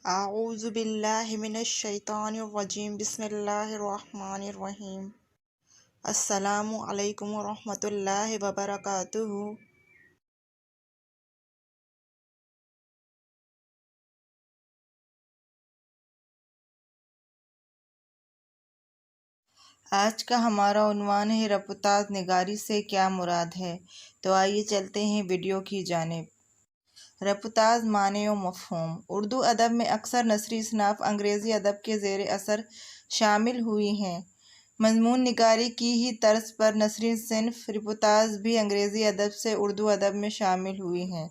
اعوذ باللہ من الشیطان الرجیم بسم اللہ الرحمن الرحیم السلام علیکم ورحمۃ اللہ وبرکاتہ۔ آج کا ہمارا عنوان ہے رپورتاژ نگاری سے کیا مراد ہے، تو آئیے چلتے ہیں ویڈیو کی جانب۔ رپورتاژ معنی و مفہوم۔ اردو ادب میں اکثر نثری اصناف انگریزی ادب کے زیر اثر شامل ہوئی ہیں۔ مضمون نگاری کی ہی طرز پر نثری صنف رپورتاژ بھی انگریزی ادب سے اردو ادب میں شامل ہوئی ہیں۔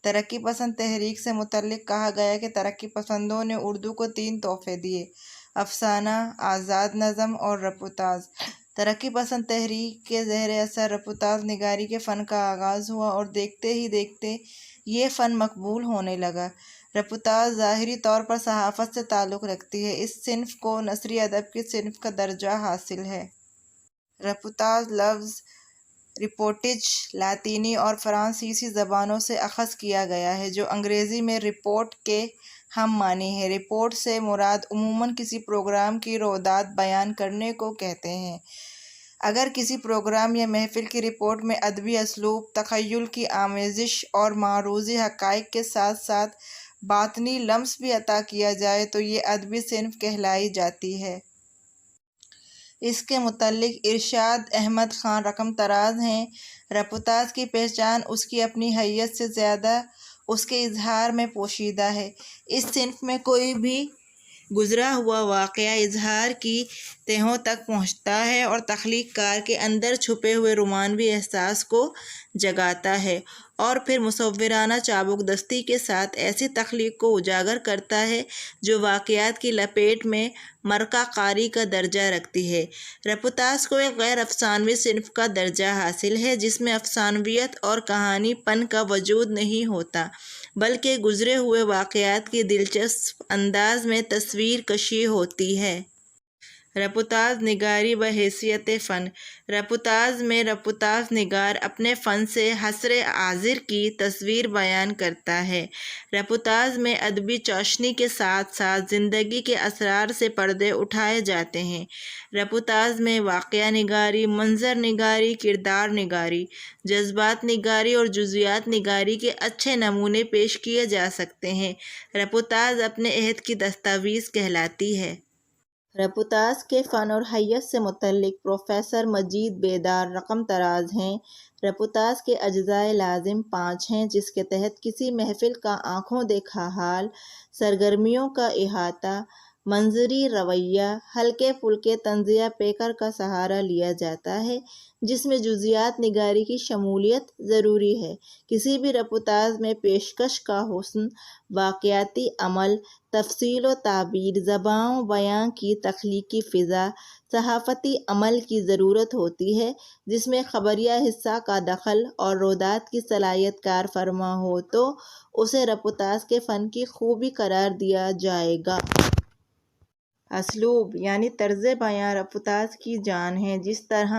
ترقی پسند تحریک سے متعلق کہا گیا کہ ترقی پسندوں نے اردو کو 3 تحفے دیے: افسانہ، آزاد نظم اور رپورتاژ۔ ترقی پسند تحریک کے زیر اثر رپورتاژ نگاری کے فن کا آغاز ہوا اور دیکھتے ہی دیکھتے یہ فن مقبول ہونے لگا۔ رپورتاژ ظاہری طور پر صحافت سے تعلق رکھتی ہے۔ اس صنف کو نثری ادب کی صنف کا درجہ حاصل ہے۔ رپورتاژ لفظ رپورٹج لاطینی اور فرانسیسی زبانوں سے اخذ کیا گیا ہے، جو انگریزی میں رپورٹ کے ہم معنی ہے۔ رپورٹ سے مراد عموماً کسی پروگرام کی رویداد بیان کرنے کو کہتے ہیں۔ اگر کسی پروگرام یا محفل کی رپورٹ میں ادبی اسلوب، تخیل کی آمیزش اور معروضی حقائق کے ساتھ ساتھ باطنی لمس بھی عطا کیا جائے تو یہ ادبی صنف کہلائی جاتی ہے۔ اس کے متعلق ارشاد احمد خان رقم طراز ہیں: رپورتاژ کی پہچان اس کی اپنی حیثیت سے زیادہ اس کے اظہار میں پوشیدہ ہے۔ اس صنف میں کوئی بھی گزرا ہوا واقعہ اظہار کی تہوں تک پہنچتا ہے اور تخلیق کار کے اندر چھپے ہوئے رومانوی احساس کو جگاتا ہے اور پھر مصورانہ چابک دستی کے ساتھ ایسی تخلیق کو اجاگر کرتا ہے جو واقعات کی لپیٹ میں مرقع کاری کا درجہ رکھتی ہے۔ رپورتاژ کو ایک غیر افسانوی صنف کا درجہ حاصل ہے، جس میں افسانویت اور کہانی پن کا وجود نہیں ہوتا، بلکہ گزرے ہوئے واقعات کی دلچسپ انداز میں تصویر کشی ہوتی ہے۔ رپورتاژ نگاری بحیثیت فن۔ رپورتاژ میں رپورتاژ نگار اپنے فن سے حصر حاضر کی تصویر بیان کرتا ہے۔ رپورتاژ میں ادبی چاشنی کے ساتھ ساتھ زندگی کے اسرار سے پردے اٹھائے جاتے ہیں۔ رپورتاژ میں واقعہ نگاری، منظر نگاری، کردار نگاری، جذبات نگاری اور جزیات نگاری کے اچھے نمونے پیش کیے جا سکتے ہیں۔ رپورتاژ اپنے عہد کی دستاویز کہلاتی ہے۔ رپورتاژ کے فن اور حیثیت سے متعلق پروفیسر مجید بیدار رقم طراز ہیں: رپورتاژ کے اجزائے لازم 5 ہیں، جس کے تحت کسی محفل کا آنکھوں دیکھا حال، سرگرمیوں کا احاطہ، منظری رویہ، ہلکے پھلکے طنزیہ پیکر کا سہارا لیا جاتا ہے، جس میں جزیات نگاری کی شمولیت ضروری ہے۔ کسی بھی رپورتاژ میں پیشکش کا حسن، واقعاتی عمل، تفصیل و تعبیر، زبان و بیان کی تخلیقی فضا، صحافتی عمل کی ضرورت ہوتی ہے، جس میں خبریہ حصہ کا دخل اور رویداد کی صلاحیت کار فرما ہو تو اسے رپورتاژ کے فن کی خوبی قرار دیا جائے گا۔ اسلوب یعنی طرز بیان رپورتاژ کی جان ہے۔ جس طرح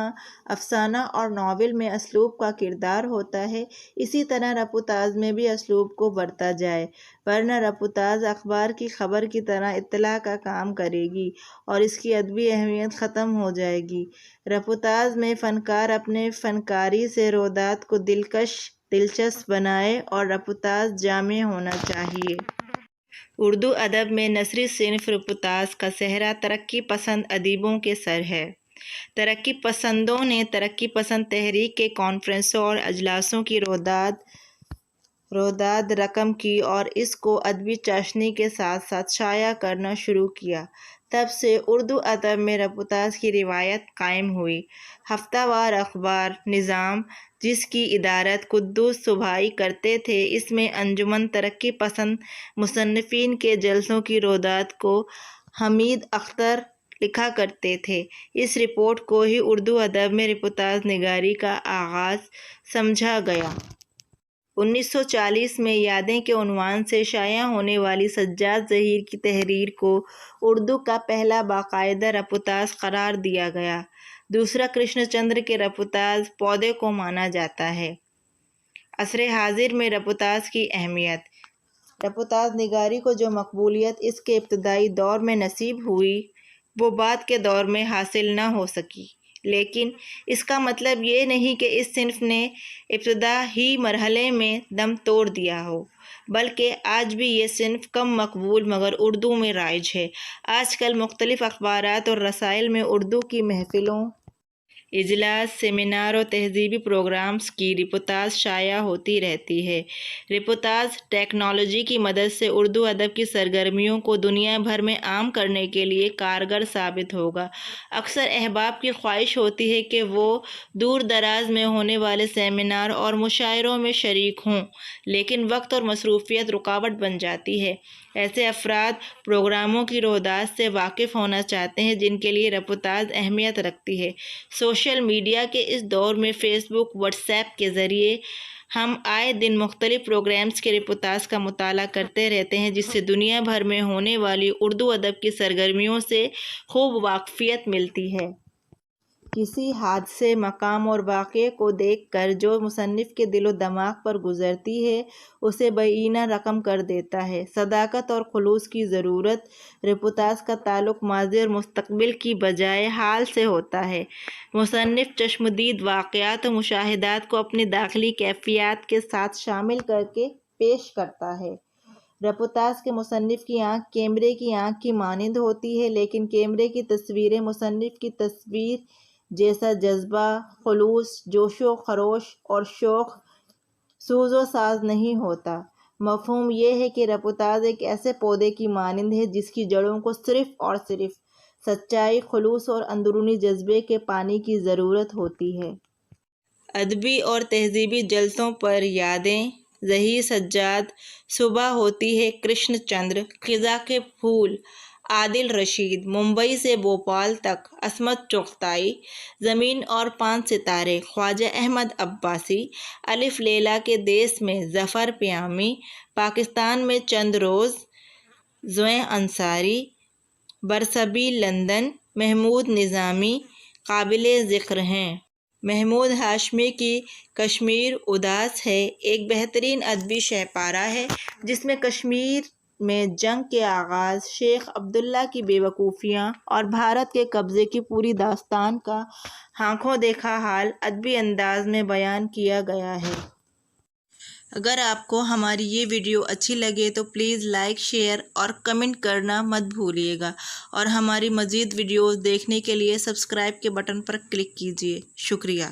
افسانہ اور ناول میں اسلوب کا کردار ہوتا ہے، اسی طرح رپورتاژ میں بھی اسلوب کو برتا جائے، ورنہ رپورتاژ اخبار کی خبر کی طرح اطلاع کا کام کرے گی اور اس کی ادبی اہمیت ختم ہو جائے گی۔ رپورتاژ میں فنکار اپنے فنکاری سے رویداد کو دلچسپ بنائے اور رپورتاژ جامع ہونا چاہیے۔ اردو ادب میں نثری صنف رپورتاژ کا صحرا ترقی پسند ادیبوں کے سر ہے۔ ترقی پسندوں نے ترقی پسند تحریک کے کانفرنسوں اور اجلاسوں کی رویداد رقم کی اور اس کو ادبی چاشنی کے ساتھ ساتھ شائع کرنا شروع کیا۔ تب سے اردو ادب میں رپورتاژ کی روایت قائم ہوئی۔ ہفتہ وار اخبار نظام، جس کی ادارت قدوس صبحائی کرتے تھے، اس میں انجمن ترقی پسند مصنفین کے جلسوں کی رویداد کو حمید اختر لکھا کرتے تھے۔ اس رپورٹ کو ہی اردو ادب میں رپورتاژ نگاری کا آغاز سمجھا گیا۔ 1940 میں یادیں کے عنوان سے شائع ہونے والی سجاد ظہیر کی تحریر کو اردو کا پہلا باقاعدہ رپورتاژ قرار دیا گیا۔ دوسرا کرشن چندر کے رپورتاژ پودے کو مانا جاتا ہے۔ عصر حاضر میں رپورتاژ کی اہمیت۔ رپورتاج نگاری کو جو مقبولیت اس کے ابتدائی دور میں نصیب ہوئی وہ بعد کے دور میں حاصل نہ ہو سکی، لیکن اس کا مطلب یہ نہیں کہ اس صنف نے ابتدائی مرحلے میں دم توڑ دیا ہو، بلکہ آج بھی یہ صنف کم مقبول مگر اردو میں رائج ہے۔ آج کل مختلف اخبارات اور رسائل میں اردو کی محفلوں، اجلاس، سیمینار اور تہذیبی پروگرامز کی رپورتاژ شائع ہوتی رہتی ہے۔ رپورتاژ ٹیکنالوجی کی مدد سے اردو ادب کی سرگرمیوں کو دنیا بھر میں عام کرنے کے لیے کارگر ثابت ہوگا۔ اکثر احباب کی خواہش ہوتی ہے کہ وہ دور دراز میں ہونے والے سیمینار اور مشاعروں میں شریک ہوں، لیکن وقت اور مصروفیت رکاوٹ بن جاتی ہے۔ ایسے افراد پروگراموں کی روحداد سے واقف ہونا چاہتے ہیں جن کے لیے رپورتاژ اہمیت رکھتی ہے۔ سوشل میڈیا کے اس دور میں فیس بک، واٹس ایپ کے ذریعے ہم آئے دن مختلف پروگرامز کے رپورتاژ کا مطالعہ کرتے رہتے ہیں، جس سے دنیا بھر میں ہونے والی اردو ادب کی سرگرمیوں سے خوب واقفیت ملتی ہے۔ کسی حادثے، مقام اور واقعے کو دیکھ کر جو مصنف کے دل و دماغ پر گزرتی ہے اسے بیانیہ رقم کر دیتا ہے۔ صداقت اور خلوص کی ضرورت۔ رپورتاژ کا تعلق ماضی اور مستقبل کی بجائے حال سے ہوتا ہے۔ مصنف چشمدید واقعات و مشاہدات کو اپنی داخلی کیفیات کے ساتھ شامل کر کے پیش کرتا ہے۔ رپورتاژ کے مصنف کی آنکھ کیمرے کی آنکھ کی مانند ہوتی ہے، لیکن کیمرے کی تصویریں مصنف کی تصویر جیسا جذبہ، خلوص، جوش و خروش اور شوق سوز و ساز نہیں ہوتا۔ مفہوم یہ ہے کہ رپورتاژ ایک ایسے پودے کی مانند ہے جس کی جڑوں کو صرف اور صرف سچائی، خلوص اور اندرونی جذبے کے پانی کی ضرورت ہوتی ہے۔ ادبی اور تہذیبی جلسوں پر یادیں ظہیر سجاد، صبح ہوتی ہے کرشن چندر، خزاں کے پھول، عادل رشید، ممبئی سے بھوپال تک، عصمت چغتائی، زمین اور 5 ستارے، خواجہ احمد عباسی، الف لیلا کے دیس میں، ظفر پیامی، پاکستان میں چند روز، زویں انصاری، برصغیر لندن، محمود نظامی قابل ذکر ہیں۔ محمود ہاشمی کی کشمیر اداس ہے ایک بہترین ادبی شہ پارہ ہے جس میں کشمیر میں جنگ کے آغاز، شیخ عبداللہ کی بے وقوفیاں اور بھارت کے قبضے کی پوری داستان کا آنکھوں دیکھا حال ادبی انداز میں بیان کیا گیا ہے۔ اگر آپ کو ہماری یہ ویڈیو اچھی لگے تو پلیز لائک، شیئر اور کمنٹ کرنا مت بھولیے گا، اور ہماری مزید ویڈیوز دیکھنے کے لیے سبسکرائب کے بٹن پر کلک کیجیے۔ شکریہ۔